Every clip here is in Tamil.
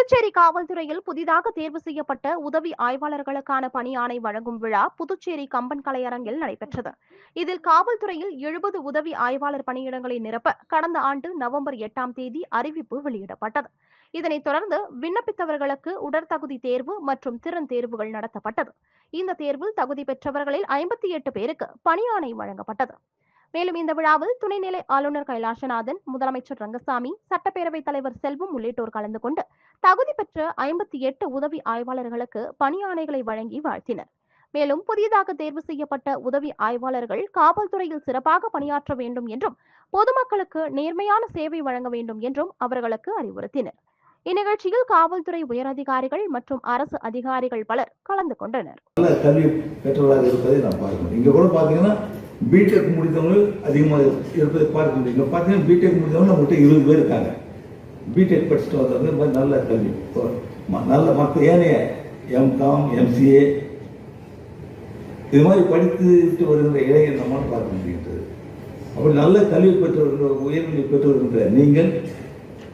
புதுச்சேரி காவல்துறையில் புதிதாக தேர்வு செய்யப்பட்ட உதவி ஆய்வாளர்களுக்கான பணி ஆணை வழங்கும் விழா புதுச்சேரி கம்பன் கலையரங்கில் நடைபெற்றது. இதில் காவல்துறையில் 70 உதவி ஆய்வாளர் பணியிடங்களை நிரப்ப கடந்த ஆண்டு நவம்பர் 8ஆம் தேதி அறிவிப்பு வெளியிடப்பட்டது. இதனைத் தொடர்ந்து விண்ணப்பித்தவர்களுக்கு உடற்தகுதி தேர்வு மற்றும் திறன் தேர்வுகள் நடத்தப்பட்டது. இந்த தேர்வில் தகுதி பெற்றவர்களில் 58 பேருக்கு பணி ஆணை வழங்கப்பட்டது. மேலும் இந்த விழாவில் துணைநிலை ஆளுநர் கைலாசநாதன், முதலமைச்சர் ரங்கசாமி, சட்டப்பேரவைத் தலைவர் செல்வம் உள்ளிட்டோர் கலந்து கொண்டு தகுதி பெற்ற 58 உதவி ஆய்வாளர்களுக்கு பணி ஆணைகளை வழங்கி வாழ்த்தினர். மேலும் புதிதாக தேர்வு செய்யப்பட்ட உதவி ஆய்வாளர்கள் காவல்துறையில் சிறப்பாக பணியாற்ற வேண்டும் என்றும் பொதுமக்களுக்கு நேர்மையான சேவை வழங்க வேண்டும் என்றும் அவர்களுக்கு அறிவுறுத்தினர். இந்நிகழ்ச்சியில் காவல்துறை உயரதிகாரிகள் மற்றும் அரசு அதிகாரிகள் பலர் கலந்து கொண்டனர். கல்வி பெற்றவர்களாக இருப்பதை நான் பார்க்கணும். இங்க கூட பாத்தீங்கன்னா பிடெக் முடித்தவங்க அதிகமாக இருப்பதை பார்க்க முடியும். இங்க பாத்தீங்கன்னா பிடெக் முடித்தவங்க நம்மகிட்ட 20 பேர் இருக்காங்க. பிடெக் படிச்சுட்டு வந்தவங்க இந்த மாதிரி நல்ல கல்வி நல்ல மக்கள் ஏனைய எம்காம், எம்சிஏ இது மாதிரி படித்துட்டு வருகின்ற இளைஞர் நம்மால் பார்க்க முடிகின்றது. அப்படி நல்ல கல்வி பெற்றவர்கள், உயர்கல்வி பெற்றவர்கின்ற நீங்கள்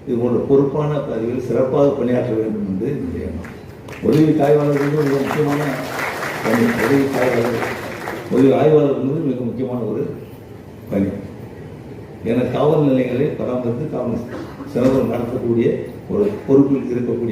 இது போன்ற பொறுப்பான பதவியில் சிறப்பாக பணியாற்ற வேண்டும் என்று என்னுடைய எண்ணம். உதவி ஆய்வாளர்கள் மிக முக்கியமான பணி. உதவி ஆய்வாளர் என்பது மிக முக்கியமான ஒரு பணி. என காவல் நிலையங்களை பராமரித்து காவல் சிறப்பு நடத்தக்கூடிய ஒரு பொறுப்பில் இருக்கக்கூடிய